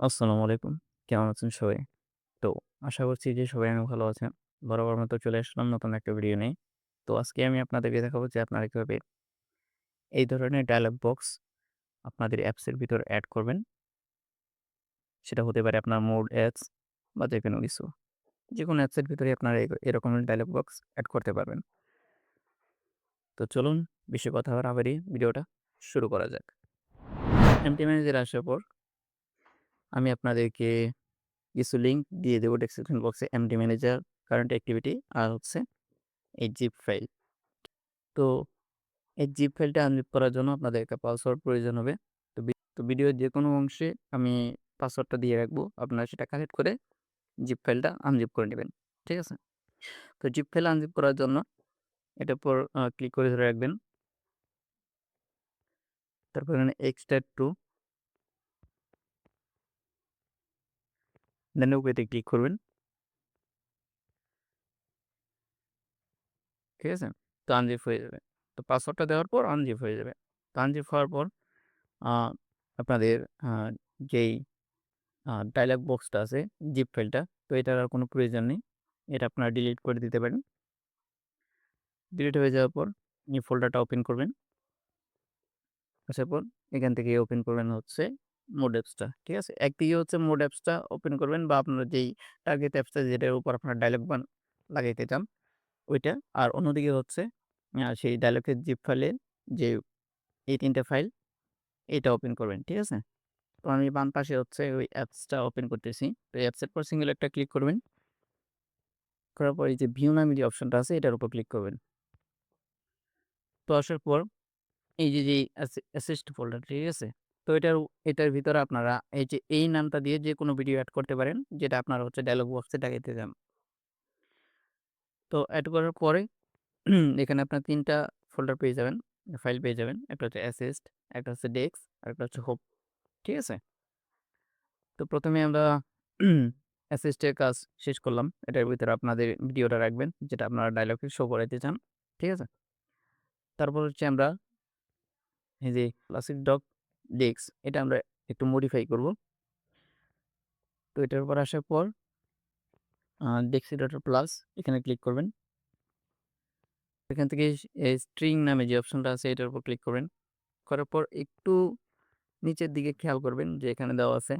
আসসালামু আলাইকুম। কেমন আছেন সবাই? তো আশা করছি যে সবাই অনেক ভালো আছেন। বরাবর মতো চলে আসলাম নতুন একটা ভিডিও নিয়ে। তো আজকে আমি আপনাদেরকে দেখাবো যে আপনারা কিভাবে এই ধরনের ডায়ালগ বক্স আপনাদের অ্যাপসের ভিতর এড করবেন। সেটা হতে পারে আপনার মোড অ্যাপস বা যেকোনো কিছু। যেকোনো অ্যাপসের ভিতরে আপনারা এরকমের ডায়ালগ বক্স এড করতে পারবেন। তো চলুন বেশি কথা না বাড়িয়ে ভিডিওটা শুরু করা যাক। এমটি ম্যানেজার আসার পর আমি আপনাদেরকে কিছু লিঙ্ক দিয়ে দেবো ডেসক্রিপশন বক্সে এমটি ম্যানেজার, কারেন্ট অ্যাক্টিভিটি আর হচ্ছে এই জিপ ফাইল। তো এই জিপ ফাইলটা আনজিপ করার জন্য আপনাদের একটা পাসওয়ার্ড প্রয়োজন হবে। তো ভিডিওর যেকোনো অংশে আমি পাসওয়ার্ডটা দিয়ে রাখবো। আপনারা সেটা কালেক্ট করে জিপ ফাইলটা আনজিপ করে নেবেন। ঠিক আছে? তো জিপ ফাইল আনজিপ করার জন্য এটার উপর ক্লিক করে ধরে রাখবেন। তারপর এখানে এক্সট্রাক্ট টু, দেন ওকেতে ক্লিক করবেন। ঠিক আছে? তো আনজিপ হয়ে যাবে। তো পাসওয়ার্ডটা দেওয়ার পর আনজিপ হয়ে যাবে। তো আনজিপ হওয়ার পর আ আপনাদের আ যেই ডায়ালগ বক্সটা আছে, জিপ ফাইলটা, তো এটার আর কোনো প্রয়োজন নেই। এটা আপনারা ডিলিট করে দিতে পারেন। ডিলিট হয়ে যাওয়ার পর এই ফোল্ডারটা ওপেন করবেন। আসার পর এখান থেকে ওপেন করবেন হচ্ছে মোড অ্যাপসটা। ঠিক আছে? একদিকে হচ্ছে মোড অ্যাপসটা ওপেন করবেন বা আপনার যেই টার্গেট অ্যাপসটা যেটার উপর আপনার ডায়ালগ বান লাগাইতে চান ওইটা। আর অন্যদিকে হচ্ছে সেই ডায়ালগের জিপ ফাইলে যে এই ৩ টা ফাইল এটা ওপেন করবেন। ঠিক আছে? তো আমি বাম পাশে হচ্ছে ওই অ্যাপসটা ওপেন করতেছি। তো এই অ্যাপসের পর সিঙ্গেল একটা ক্লিক করবেন। করার পর এই যে ভিউ নামে যে অপশনটা আছে এটার উপর ক্লিক করবেন। তো আসার পর এই যে অ্যাসিস্ট ফোল্ডার, ঠিক আছে? তো এটার ভিতরে আপনারা এই যে এই নামটা দিয়ে যেকোনো ভিডিও এড করতে পারেন, যেটা আপনারা হচ্ছে ডায়ালগ বক্সে দেখাইতে চান। তো এড করার পরে এখানে আপনার ৩ টা ফোল্ডার পেয়ে যাবেন, ফাইল পেয়ে যাবেন। একটা হচ্ছে অ্যাসিস্ট, একটা হচ্ছে ডেস্ক, আরেকটা হচ্ছে হোপ। ঠিক আছে? তো ১ম এ আমরা অ্যাসিস্ট এর কাজ শেষ করলাম। এটার ভিতরে আপনাদের ভিডিওটা রাখবেন, যেটা আপনারা ডায়ালগে শো করাইতে চান। ঠিক আছে? তারপর হচ্ছে আমরা এই যে ক্লাসিক ডক ডেস্ক, এটা আমরা একটু মডিফাই করব। তো এটার উপর আসার পর ডেক্সিডাটা প্লাস এখানে ক্লিক করবেন। এখান থেকে স্ট্রিং নামে যে অপশনটা আছে এটার উপর ক্লিক করবেন। করার পর একটু নিচের দিকে খেয়াল করবেন যে এখানে দেওয়া আছে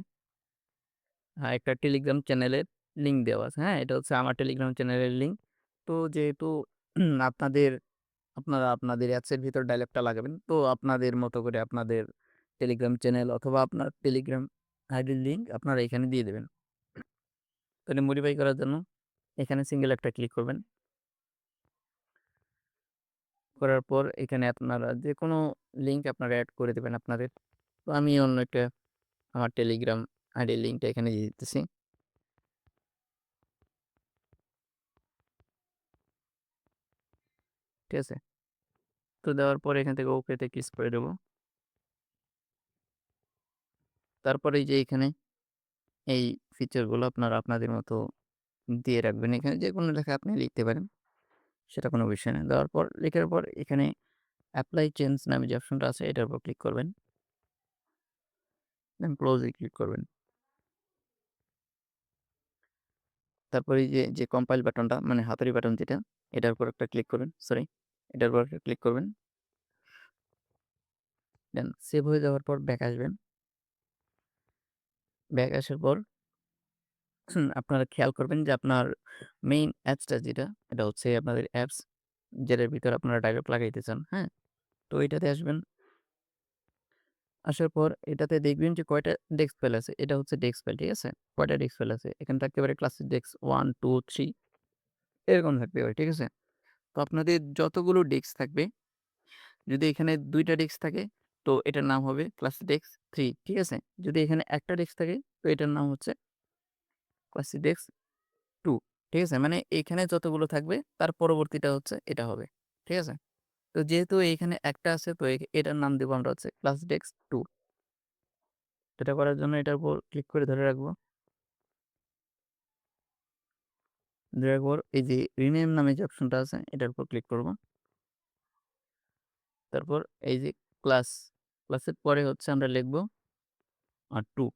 একটা টেলিগ্রাম চ্যানেলের লিঙ্ক দেওয়া আছে। হ্যাঁ? এটা হচ্ছে আমার টেলিগ্রাম চ্যানেলের লিঙ্ক। তো যেহেতু আপনাদের আপনারা আপনাদের অ্যাপসের ভিতর ডায়ালগটা লাগাবেন। তো আপনাদের মতো করে আপনাদের টেলিগ্রাম চ্যানেল অথবা আপনার টেলিগ্রাম আইডির লিঙ্ক আপনারা এখানে দিয়ে দেবেন। তো এটা মডিফাই করার জন্য এখানে সিঙ্গেল একটা ক্লিক করবেন। করার পর এখানে আপনারা যেকোনো লিঙ্ক আপনারা এড করে দেবেন আপনাদের। তো আমি অন্য একটা আমার টেলিগ্রাম আইডির লিঙ্কটা এখানে দিয়ে দিতেছি। ঠিক আছে? তো দেওয়ার পরে এখান থেকে ওকেতে ক্লিক করে দেব। তারপরে এই যে এখানে এই ফিচারগুলো আপনারা আপনাদের মতো দিয়ে রাখবেন। এখানে যেকোনো লেখা আপনি লিখতে পারেন। সেটা কোনো বিষয় না। দেওয়ার পর লেখার পর এখানে এপ্লাই চেঞ্জ নামে যে অপশনটা আছে এটার উপর ক্লিক করবেন। দেন ক্লোজ এ ক্লিক করবেন। তারপর এই যে কম্পাইল বাটনটা মানে হাতুড়ি বাটন যেটা, এটার উপর একটা ক্লিক করবেন। সরি, এটার উপর একটা ক্লিক করবেন। দেন সেভ হয়ে যাওয়ার পর ব্যাক আসবেন। ব্যাক আসার পর আপনারা খেয়াল করবেন যে আপনার মেইন অ্যাপসটা যেটা, এটা হচ্ছে আপনাদের অ্যাপস যেটার ভিতরে আপনারা ডায়লগ লাগাইতে চান। হ্যাঁ? তো এটাতে আসবেন। আসার পর এটাতে দেখবেন যে কয়টা ডেস্ক ফাইল আছে। এটা হচ্ছে ডেস্ক ফাইল, ঠিক আছে? কয়টা ডেস্ক ফাইল আছে? এখানে থাকতে পারে ক্লাসিক ডেস্ক 1, 2, 3 এরকম থাকতে পারে। ঠিক আছে? তো আপনাদের যতগুলো ডেস্ক থাকবে, যদি এখানে ২ টা ডেস্ক থাকে তো এটার নাম হবে ক্লাসিক ডেস্ক 3, ঠিক আছে? যদি এখানে ১ টা ডেস্ক থাকে তো এটার নাম হচ্ছে ক্লাসিক ডেস্ক 2, ঠিক আছে? মানে এখানে যতগুলো থাকবে তার পরবর্তীটা হচ্ছে এটা হবে। ঠিক আছে? তো যেহেতু এইখানে একটা আছে তো এটার নাম দেব আমরা হচ্ছে ক্লাসিক ডেস্ক 2। এটা করার জন্য এটার উপর ক্লিক করে ধরে রাখবো। দেওয়ার পর এই যে রিনেম নামে যে অপশনটা আছে এটার উপর ক্লিক করব। তারপর এই যে ক্লাস, ক্লাসের পরে হচ্ছে আমরা লিখব 2,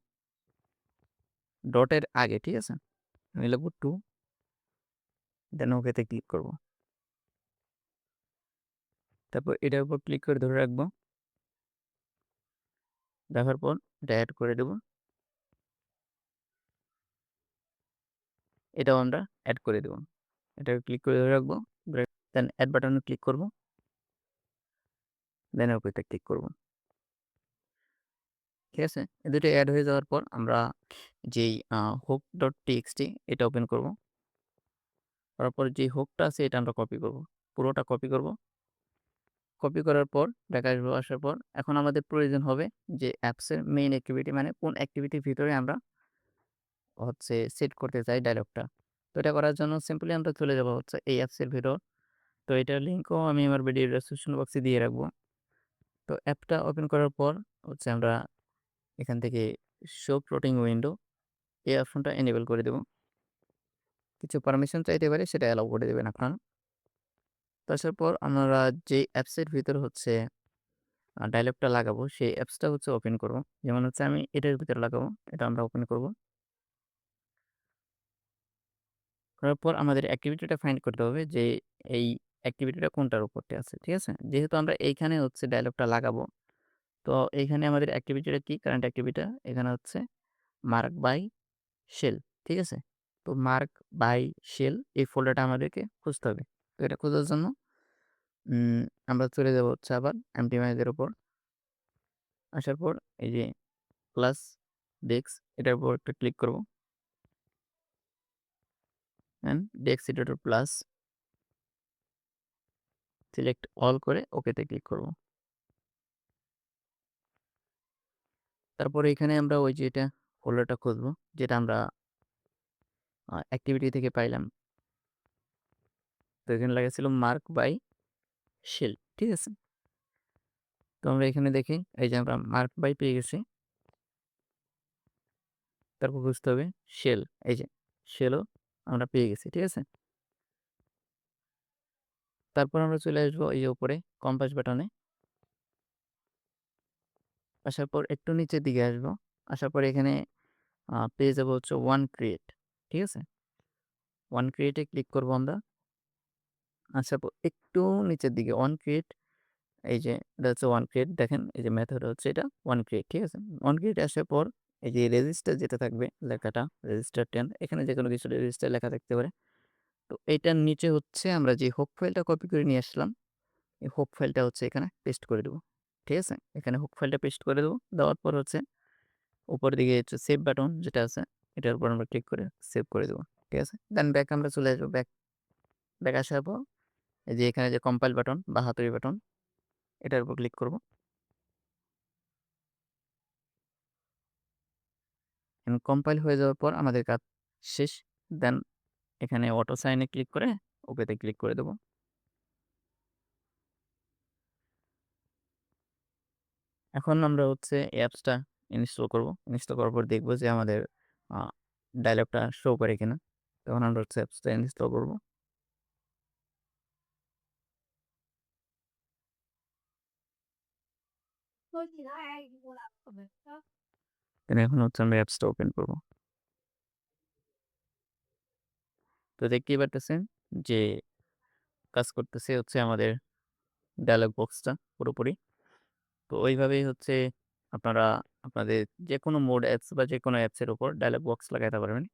ডটের আগে, ঠিক আছে? আমি লিখব 2, দেন ওকেতে ক্লিক করব। তারপর এটার উপর ক্লিক করে ধরে রাখবো। রাখার পর এটা এড করে দেব। এটাও আমরা এড করে দেব। এটাকে ক্লিক করে ধরে রাখবো। দেন এড বাটনে ক্লিক করব। দেন ওকেতে ক্লিক করব। ঠিক আছে? এই দুটো এড হয়ে যাওয়ার পর আমরা যেই hook.txt এটা ওপেন করব। করার পর যে হুকটা আছে এটা আমরা কপি করব। পুরোটা কপি করব। কপি করার পর ব্যাক আসবো, আসার পর এখন আমাদের প্রয়োজন হবে যে অ্যাপসের মেইন অ্যাক্টিভিটি মানে কোন অ্যাক্টিভিটির ভিতরে আমরা সেট করতে চাই ডায়লগটা। তো এটা করার জন্য সিম্পলি আমরা চলে যাব এই অ্যাপসের ভিতর। তো এটার লিঙ্কও আমি আমার ভিডিও ডেসক্রিপশন বক্সে দিয়ে রাখবো। তো অ্যাপটা ওপেন করার পর আমরা এখান থেকে শো ফ্লোটিং উইন্ডো এই অপশনটা এনেবল করে দেব। কিছু পারমিশন চাইতে পারে, সেটা অ্যালাউ করে দেবেন আপনারা। তো আসার পর আমরা যে অ্যাপসের ভিতর ডায়ালগটা লাগাবো সেই অ্যাপসটা ওপেন করব। যেমন আমি এটার ভিতরে লাগাবো। এটা আমরা ওপেন করব। করার পর আমাদের অ্যাক্টিভিটিটা ফাইন্ড করতে হবে যে এই অ্যাক্টিভিটিটা কোনটার উপরতে আছে। ঠিক আছে? যেহেতু আমরা এইখানে ডায়ালগটা লাগাবো, তো এইখানে আমাদের অ্যাক্টিভিটিটা কি? কারেন্ট অ্যাক্টিভিটিটা এখানে মার্ক বাই শেল। ঠিক আছে? তো মার্ক বাই শেল এই ফোল্ডারটা আমাদেরকে খুঁজতে হবে। তো এটা খোঁজার জন্য আমরা চলে যাব আবার empty এর উপর। আসার পর এই যে প্লাস ডেস্ক এটার উপর একটা ক্লিক করব। And desk editor plus select all করে ওকেতে ক্লিক করব। তারপরে এখানে আমরা ওই যে এটা ফোল্ডারটা খুঁজবো যেটা আমরা অ্যাক্টিভিটি থেকে পাইলাম। তো এখানে লেখা মার্ক বাই শেল। ঠিক আছে? তো আমরা এখানে দেখি এই যে আমরা মার্ক বাই পেয়ে গেছি। তারপর খুঁজতে হবে শেল। এই যে শেলও আমরা পেয়ে গেছি। ঠিক আছে? তারপর আমরা চলে আসবো এই যে উপরে কম্পাস বাটনে। আসার পর একটু নিচের দিকে আসবো। আসার পর এখানে পেয়ে যাবো ওয়ান ক্রিয়েট। ঠিক আছে? ওয়ান ক্রিয়েটে ক্লিক করবো আমরা। আসার পর একটু নিচের দিকে ওয়ান ক্রিয়েট, এই যে এটা ওয়ান ক্রিয়েট, দেখেন এই যে মেথড এটা ওয়ান ক্রিয়েট। ঠিক আছে? ওয়ান ক্রিয়েট আসার পর এই যে রেজিস্টার যেটা থাকবে লেখাটা রেজিস্টার 10, এখানে যে কোনো কিছু রেজিস্টার লেখা থাকতে পারে। তো এইটার নিচে আমরা যে হোক ফাইলটা কপি করে নিয়ে আসলাম, এই হোক ফাইলটা এখানে পেস্ট করে দেবো। ঠিক আছে? এখানে হোক ফাইলটা পেস্ট করে দেবো। দেওয়ার পর উপরের দিকে সেভ বাটন যেটা আছে এটার উপর আমরা ক্লিক করে সেভ করে দেবো। ঠিক আছে? দেন ব্যাক আমরা চলে আসবো। ব্যাক আসার পর এই যে এখানে যে কম্পাইল বাটন বা হাতুড়ি বাটন এটার উপর ক্লিক করব। কম্পাইল হয়ে যাওয়ার পর আমাদের কাজ শেষ। দেন এখানে অটো সাইনে ক্লিক করে ওকেতে ক্লিক করে দেবো। এখন আমরা অ্যাপসটা ইনস্টল করব। ইনস্টল করার পর দেখব যে আমাদের ডায়লগটা শো করে কিনা। তখন আমরা অ্যাপসটা ইনস্টল করব। এখন আমরা অ্যাপসটা ওপেন করব। তো দেখতেই পারতেছেন যে কাজ করতেছে আমাদের ডায়ালগ বক্সটা পুরোপুরি। তো ওইভাবেই আপনারা আপনাদের যেকোনো মোড অ্যাপস বা যেকোনো অ্যাপসের উপর ডায়ালগ বক্স লাগাতে পারবেন।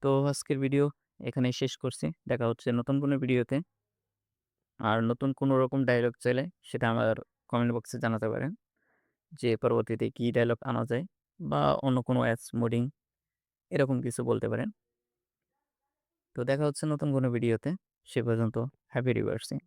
তো আজকের ভিডিও এখানেই শেষ করছি। দেখা হচ্ছে নতুন কোনো ভিডিওতে। আর নতুন কোনো রকম ডায়ালগ চাইলে সেটা আমার কমেন্ট বক্সে জানাতে পারেন যে পরবর্তীতে কী ডায়ালগ আনা যায় বা অন্য কোনো অ্যাপস মোডিং এরকম কিছু বলতে পারেন। তো দেখা হচ্ছে নতুন কোনো ভিডিওতে। সে পর্যন্ত হ্যাপি রিভার্সিং।